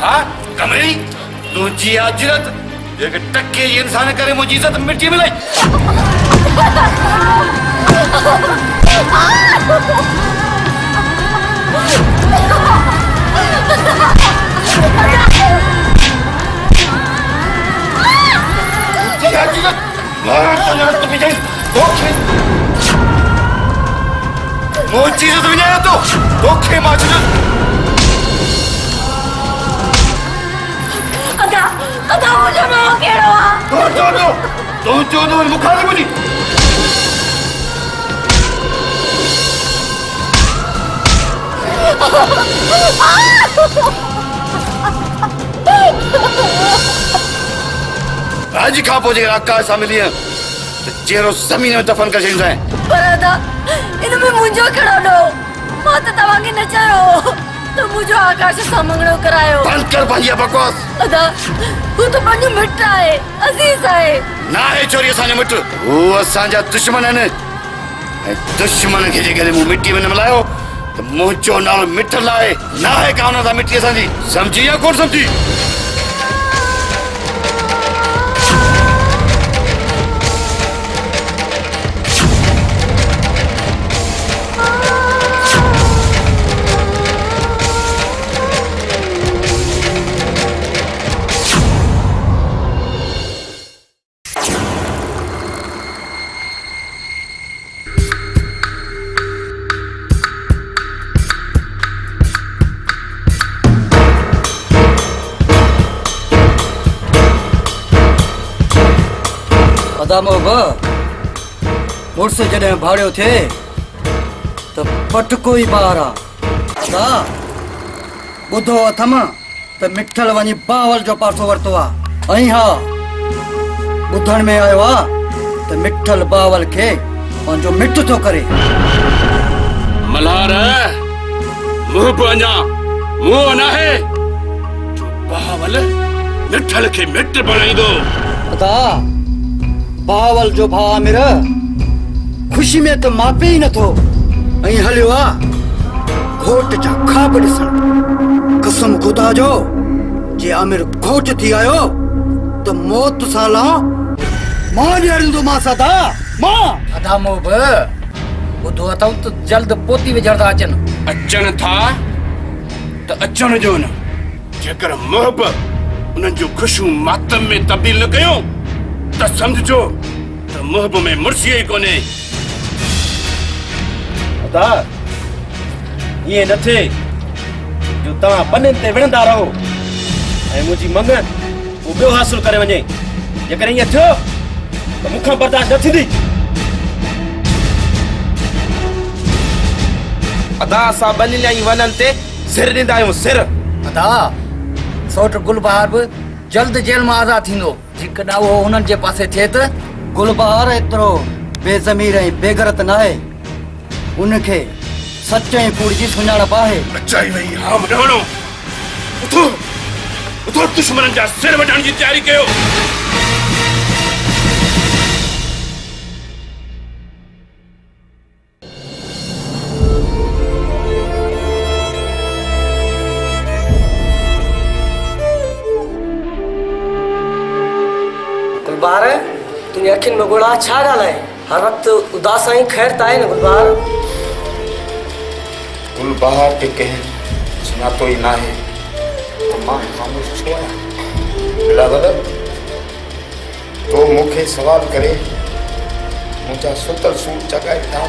हाँ कमरी तुझी अजरत जेके टके इंसान करे मुझी इज्जत मिट्टी में लाई तुझी अजरत मार तो तू भी जाए धोखे मुझी इज्जत भी नहीं तो धोखे मार अदा मुझे ना केड़ो तो मुखाली मुझी आज खा पोजे आकाश सा मिली है तो चेहरो जमीन में दफन कर छेंदा है पर अदा इनमें मुंजो केड़ो नो मां तो तवाके न चयो तो मुझो आकाश सा मंगणो करायो बंद कर भैया बकवास अदा वो तो पंजो मिट्टा है अजीज है ना है चोरी असांजो मिट वो असांजा दुश्मन है दुश्मन के जगह मु मिट्टी में न मिलायो तो मुझो नाल मिट लाए ना है काउना सा मिट्टी असांजी समझी या कोन समझी मुड़स जॾहिं भाड़ियो थे तो पटको ही ॿार आ ॿुधो अथम त मिठल वञी बावल जो पासो वरितो आहे ऐं हा ॿुधण में आयो आहे त मिठल बावल खे पंहिंजो मिट थो करे मल्हार मुंह पे अञा मुंह न आहे जो बावल मिठल खे मिट बणाईंदो अदा बावल जो भाउ आमिर खुशी में तो मापे ही न थो ऐं हलियो आ घोट जा खाब ॾिसण कसम खुदा जो जे आमिर घोट थी आयो तो मौत सां ला मां ॾियणंदो मां सदा मां अदा मोब ॿुधो अथव त जल्द पोती विझण था अचनि था त अचण जो न जेकर मोहब उन्हनि जो ख़ुशियूं मातम में तब्दील न कयो त समझो त मोहब में मुर्सी ही कोने अदा ये न थे जो तव्हां बननि ते विढ़ंदा रहो ऐं मुंहिंजी मंगन वो ॿियो हासिल करे वञे जेकर ईअं थियो त मूंखां बर्दाश्त न थींदी अदा असां ॿिन्हिनि ई वननि ते सिर ॾींदा आहियूं सिर अदा सौट गुलबहार बि जल्द जेल में आज़ाद थींदो जेकॾहिं उहो हुननि जे पासे थिए त गुलबहार एतिरो बेज़मीर ऐं बेगरत न आहे उनखे सच ऐं कूड़ जी सुञाणप आहे अचाई वई हाम रहणो उथो उथो दुश्मननि जा सिर वढण जी तयारी कयो गुलबहार तुझे अखियुनि में गोड़ा छा ॻाल्हाए हर वक्त उदास आई खैर ताए न गुलबहार गुलबहार के कह सुनातो ही ना है तो मां खामोश छो आया बिलावल तो मुखे सवाल करे मुझा सुतल सूट जगाए था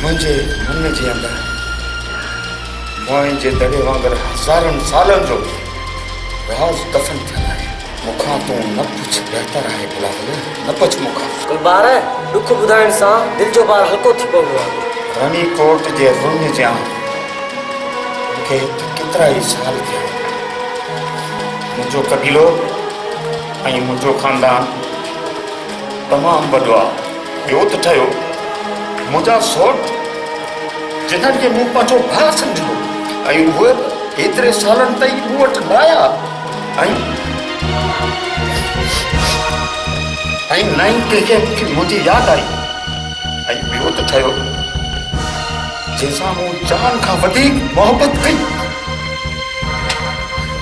मुझे मन जे अंदर मुझे दड़े वांगर हजारनि सालन जो राज दफन थियल आहे मुखा तो न पुछ बेहतर है बिलावल न पुछ मुखा गुलबहार दुख ॿुधाइण सां दिल जो भार हल्को थी पवंदो आहे रानी कोट जे रुन जा के केतिरा ई साल थिया मुंहिंजो कबीलो ऐं मुंहिंजो खानदान तमामु वॾो आहे ॿियो त ठहियो मुंहिंजा सौट जिन्हनि खे मूं पंहिंजो भाउ सम्झो ऐं उहे एतिरे सालनि ताईं मूं वटि न आया ऐं नई कंहिंखे मूंखे मुंहिंजी यादि आई ऐं ॿियो त ठहियो जंहिंसां मूं जान खां वधीक मोहबत कई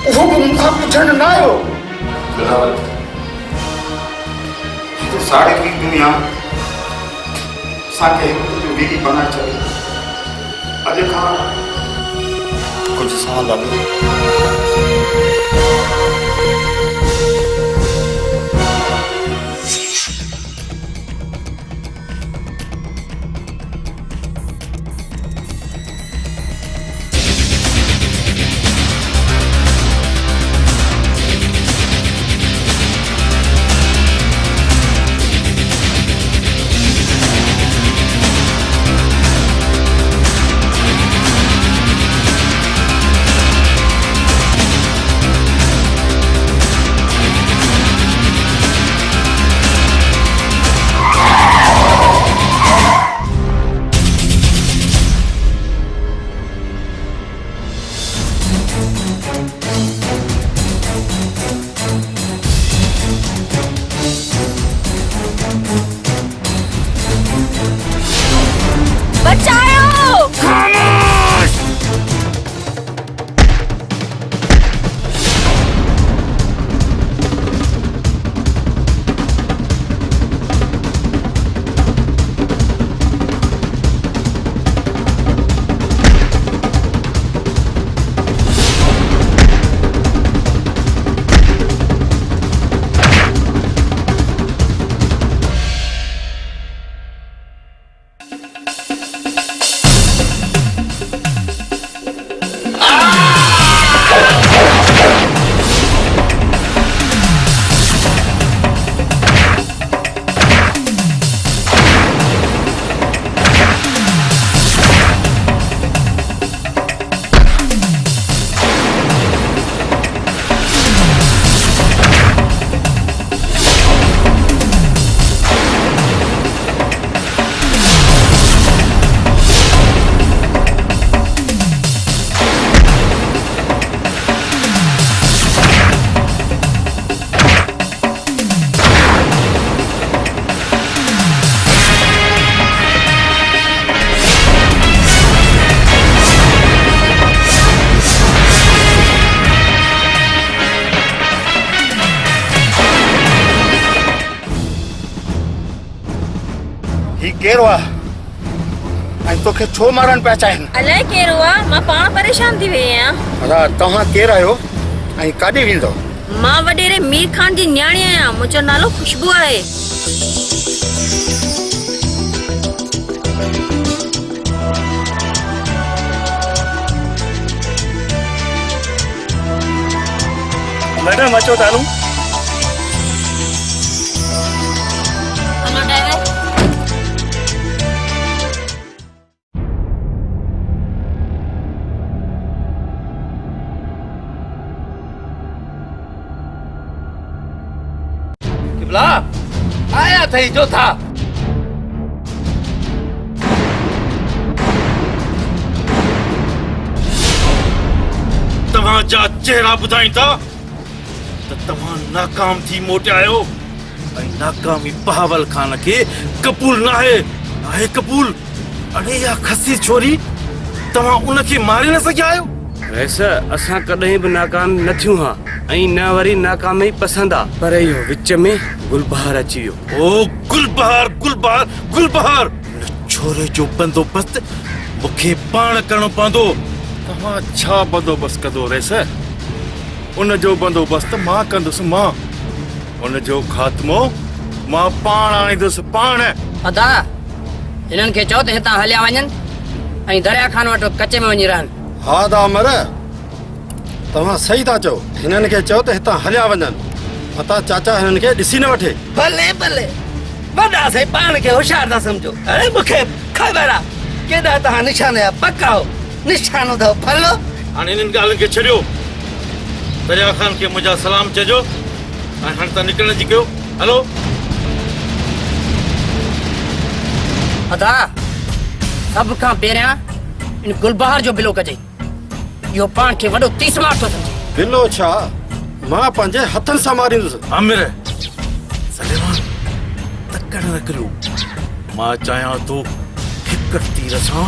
उहो बि मूंखां पुछण न आयो। बिलावल, तो साढ़े की दुनिया असांखे हिकु वीरी बनाए छॾी। अॼु खां कुझु साल अॻु केरु आहे ऐं तोखे छो मारण पिया चाहिनि? अलाए केरु आहे, मां पाण परेशान थी वई आहियां। अदा तव्हां केरु आहियो ऐं काॾे वेंदो? मां वॾेरे मीर खान जी न्याणी आहियां, मुंहिंजो नालो खुशबू आहे। मैडम अचो तालू। आया थई जो था तव्हांजा चेहरा ॿुधाईंदा त तव्हां नाकाम थी मोटिया आहियो ऐं नाकामी बहावल खान खे क़बूल न आहे क़बूल। अड़े या खसी छोरी, तव्हां उनखे मारे न सघिया आहियो? वैसे असां कॾहिं बि नाकाम न थियूं हा ऐं न वरी नाकामी पसंदि आहे, पर इहो विच में गुलबहार अची वियो। ओ गुलबहार छोरे जो बंदोबस्त मूंखे पाण करणो पवंदो। तव्हां छा बंदोबस्त कंदो रेस? उन जो बंदोबस्त मां कंदुसि। मां उन जो ख़ात्मो मां पाण आणींदुसि पाण। अदा हिननि खे चओ त हितां हलिया वञनि ऐं दरिया खान वटि कचे में वञी रहनि। हा दा अमर, तव्हां सही था चओ। हिननि खे चओ त हितां हलिया वञनि, पता चाचा हिननि खे ॾिसी न वठे। भले भले वॾा से पाण खे होशियार था समझो। अरे मूंखे ख़बर आहे केॾा तव्हां निशान जा पका हो। निशानो अथव फलो। हाणे हिननि ॻाल्हियुनि खे छॾियो। दरिया खान खे मुंहिंजा सलाम चइजो ऐं हाणे त निकिरण जी कयो। हलो। अदा सभ खां पहिरियां इन गुलबहार जो बिलो कजे। इहो पाण खे वॾो तीसमार थो सम्झे। बिलो छा, मां पंहिंजे हथनि सां मारींदुसि। आमिर सलेमान तकड़ न करियो। मां चाहियां थो हिकु तीर सां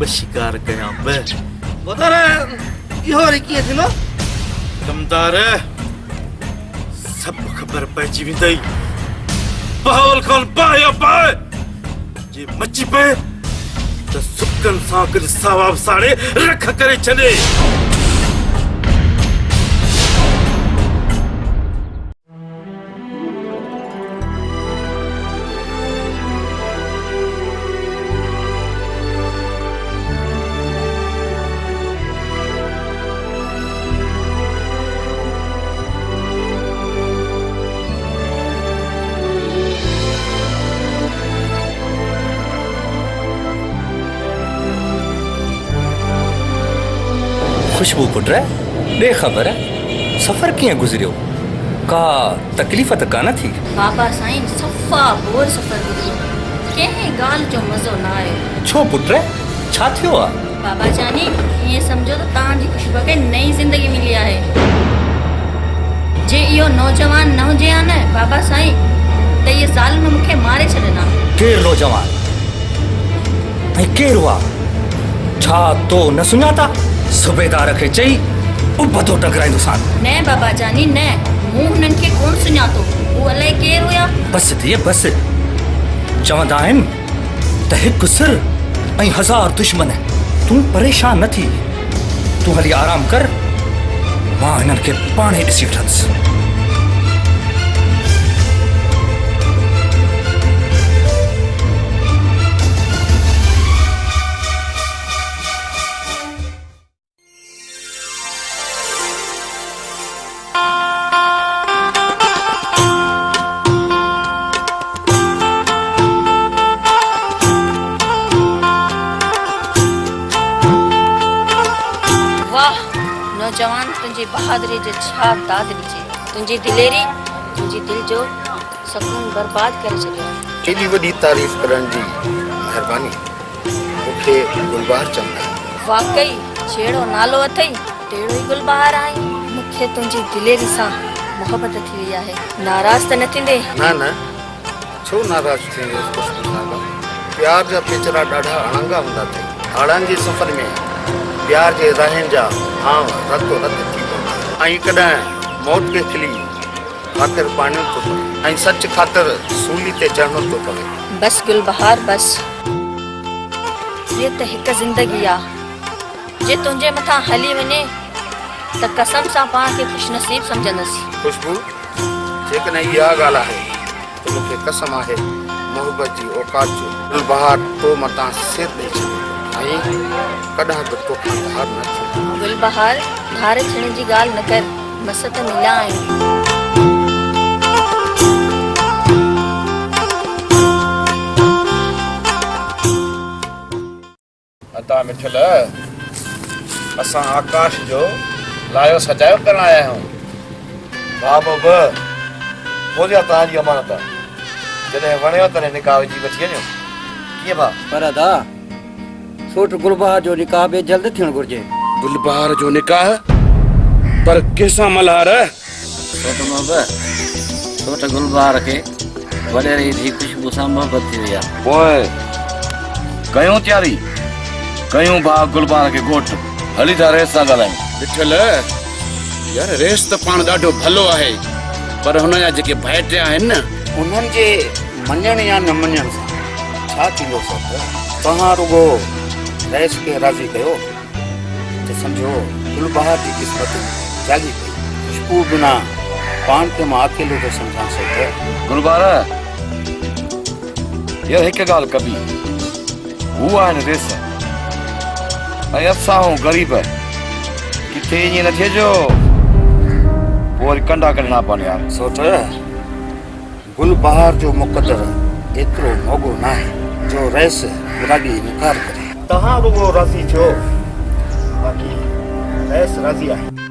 ॿ शिकार कयां। ॿ ॿुधर इहो वरी कीअं थींदो? दमदार सब खबर पहुंची वेंदई बहावल खान बाया पाए जे मची पे त सुकन सां गॾु सवाब साड़े रख करे छॾे खुशबू पुट दे खबर सफ़र कीअं गुज़रियो का तकलीफ़ त कान थी बाबा साईं सफ़ा बोर सफ़र गुज़रियो कंहिं ॻाल्हि जो मज़ो न आयो छो पुट छा थियो आहे बाबा जानी ईअं सम्झो त तव्हांजी खुशबू खे नई ज़िंदगी मिली आहे जे इहो नौजवान न हुजे हा न बाबा साईं त इहे ज़ालिम मूंखे मारे छॾंदा केरु नौजवान ऐं केरु आहे छा तो न सुञाता सूबेदार खे चई उबतो टकराईंदोसां न बाबा जानी न मूं हुननि खे कोन सुञातो हू अलाए केरु हुया बस धीअ बस चवंदा आहिनि त हिकु सिर ऐं 1000 दुश्मन तूं परेशान न थी तूं हली आराम कर मां हिननि खे पाण ई ॾिसी वठंदुसि नौजवान तुंहिंजी बहादुरी जो छा दाद ॾिजे तुंहिंजी दिलेरी तुंहिंजी दिलि जो सुकून बर्बाद करे छॾियो केॾी वॾी तारीफ़ करण जी महिरबानी मूंखे गुलबहार चवंदा वाकई जहिड़ो नालो अथई तहिड़ो ई गुलबहार आहे मूंखे तुंहिंजी दिलेरी सां मोहबत थी वई आहे नाराज़ त न थींदे न छो नाराज़ थींदे खुशबू साहिबा प्यार जा पेचरा ॾाढा अणंगा हूंदा अथई हाड़नि जे सफ़र में प्यार जे राहनि जा आम रतो रत थी पवंदा ऐं कॾहिं मौत खे खिली ख़ातिर पाणियो थो पवे ऐं सच ख़ातिर सूली ते चढ़णो थो पवे बस गुलबहार बस ये त हिकु ज़िंदगी आहे जे तुंहिंजे मथां हली वञे त कसम सां पाण खे ख़ुशनसीब सम्झंदसि खुशबू जेकॾहिं इहा ॻाल्हि आहे त मूंखे कसम आहे मोहबत जी औकात जो गुलबहार तो मथां सिर ॾेई छॾे ऐं कॾहिं बि तोखां धार न थिए गुलबहार धार थियण जी ॻाल्हि न कर मस त मिलिया आहियूं अता मिठल असां आकाश जो लायो सजायो करण आया आहियूं बाबो बि बोलिया तव्हांजी अमानत जॾहिं वणियो तॾहिं निकाह विझी वठी वञो कीअं भाउ पर अदा सोट गुलबहार जो निकाह बि जल्द थियणु घुर्जे गुलबहार जो निकाह पर कंहिंसां मल्हार सोट गुलबहार खे वॾेरी धी खुशबू सां मोहबत थी वई आहे पोइ कयूं तयारी कयूं भाउ गुलबहार खे घोट हली था रेस सां ॻाल्हायूं ॾिठल यार रेस त पाण ॾाढो भलो आहे पर हुनजा जेके भाइट आहिनि न उन्हनि जे मञण या न मञण सां छा थींदो सोट तव्हां रुगो रेस खे राज़ी कयो त सम्झो गुलबहार जी क़िस्मत जागी पई खुशबू बिना पाण खे मां अकेलो थो सम्झां सोट गुलबहार यार हिकु ॻाल्हि कबी हू आहिनि रेस ऐं असां ग़रीब किथे ईअं न थिए जो पोइ वरी कंडा कढणा पवनि यार सोट गुलबहार जो मुक़दर एतिरो मोगो न आहे जो रेस विरागी इनकार करे तव्हां रुगो राज़ी थियो बाक़ी रेस राज़ी आहे